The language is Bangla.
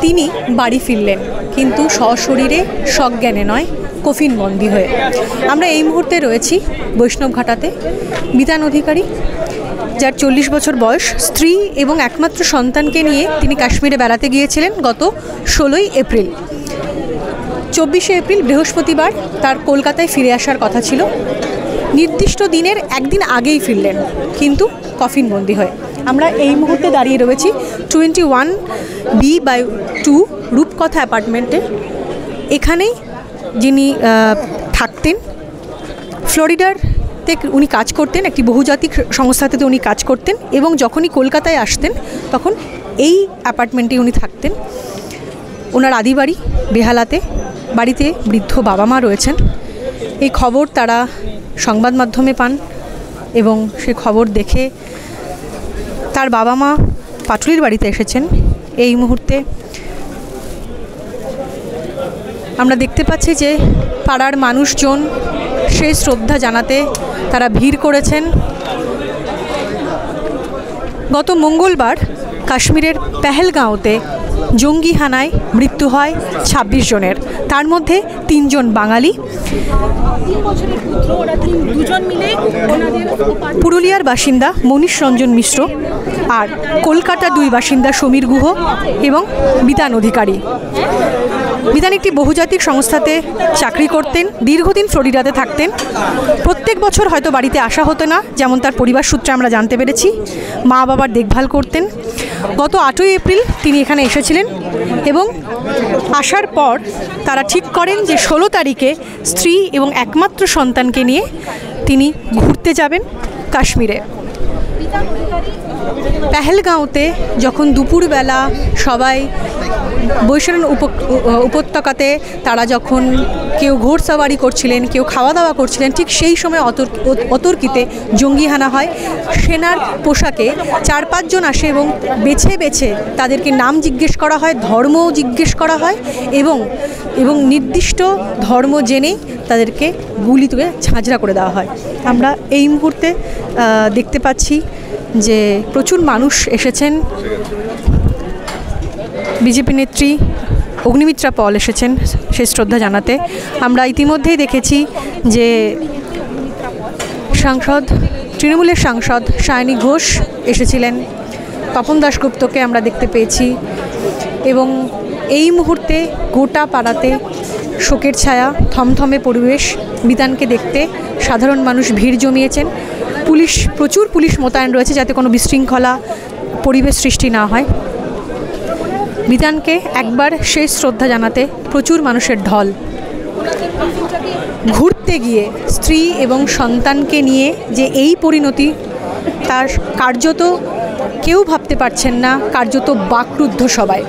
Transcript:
তিনি বাড়ি ফিরলেন, কিন্তু সশরীরে সজ্ঞানে নয়, কফিনবন্দি হয়ে। আমরা এই মুহূর্তে রয়েছি বৈষ্ণবঘাটাতে। বিতান অধিকারী, যার 40 বছর বয়স, স্ত্রী এবং একমাত্র সন্তানকে নিয়ে তিনি কাশ্মীরে বেড়াতে গিয়েছিলেন গত 16ই এপ্রিল। 24শে এপ্রিল বৃহস্পতিবার তার কলকাতায় ফিরে আসার কথা ছিল। নির্দিষ্ট দিনের একদিন আগেই ফিরলেন, কিন্তু কফিনবন্দি হয়ে। আমরা এই মুহূর্তে দাঁড়িয়ে রয়েছি 21B/2 রূপকথা অ্যাপার্টমেন্টে। এখানেই যিনি থাকতেন, ফ্লোরিডাতে উনি কাজ করতেন, একটি বহুজাতিক সংস্থাতে উনি কাজ করতেন, এবং যখনই কলকাতায় আসতেন তখন এই অ্যাপার্টমেন্টে উনি থাকতেন। ওনার আদি বাড়ি বেহালাতে। বাড়িতে বৃদ্ধ বাবা মা রয়েছেন। এই খবর তারা সংবাদ মাধ্যমে পান এবং সে খবর দেখে তার বাবা মা পাটুলির বাড়িতে এসেছেন। এই মুহূর্তে আমরা দেখতে পাচ্ছি যে পাড়ার মানুষজন সেই শ্রদ্ধা জানাতে তারা ভিড় করেছেন। গত মঙ্গলবার কাশ্মীরের পেহেলগাঁওতে জঙ্গি হানায় মৃত্যু হয় 26 জনের, তার মধ্যে 3 জন বাঙালি। পুরুলিয়ার বাসিন্দা মনীষ রঞ্জন মিশ্র আর কলকাতার 2 বাসিন্দা সমীর গুহ এবং বিতান অধিকারী। বিতান একটি বহুজাতিক সংস্থাতে চাকরি করতেন, দীর্ঘদিন ফ্লোরিডাতে থাকতেন। প্রত্যেক বছর হয়তো বাড়িতে আসা হতো না, যেমন তার পরিবার সূত্রে আমরা জানতে পেরেছি। মা বাবার দেখভাল করতেন। গত 8ই এপ্রিল তিনি এখানে এসেছিলেন এবং আসার পর তারা ঠিক করেন যে 16 তারিখে স্ত্রী এবং একমাত্র সন্তানকে নিয়ে তিনি ঘুরতে যাবেন কাশ্মীরে। পেহেলগাঁওতে যখন দুপুরবেলা সবাই বৈশালী উপত্যকাতে তারা যখন কেউ ঘোড়সাওয়ারি করছিলেন, কেউ খাওয়া দাওয়া করছিলেন, ঠিক সেই সময় অতর্কিতে জঙ্গি হানা হয়। সেনার পোশাকে 4-5 জন আসে এবং বেছে বেছে তাদেরকে নাম জিজ্ঞেস করা হয়, ধর্মও জিজ্ঞেস করা হয় এবং নির্দিষ্ট ধর্ম জেনেই তাদেরকে গুলি তুলে ঝাঁঝরা করে দেওয়া হয়। আমরা এই মুহূর্তে দেখতে পাচ্ছি যে প্রচুর মানুষ এসেছেন। বিজেপি নেত্রী অগ্নিমিত্রা পল এসেছেন সেই শ্রদ্ধা জানাতে। আমরা ইতিমধ্যেই দেখেছি যে তৃণমূলের সাংসদ সায়নী ঘোষ এসেছিলেন, তপন দাশগুপ্তকে আমরা দেখতে পেয়েছি, এবং এই মুহূর্তে গোটা পাড়াতে শোকের ছায়া, থমথমে পরিবেশ। বিতানকে দেখতে সাধারণ মানুষ ভিড় জমিয়েছেন। প্রচুর পুলিশ মোতায়েন রয়েছে যাতে কোনো বিশৃঙ্খলা পরিবেশ সৃষ্টি না হয়। বিতানকে একবার সেই শ্রদ্ধা জানাতে প্রচুর মানুষের ঢল। ঘুরতে গিয়ে স্ত্রী এবং সন্তানকে নিয়ে যে এই পরিণতি, তার কার্যত কেউ ভাবতে পারছেন না, কার্যত বাকরুদ্ধ সবাই।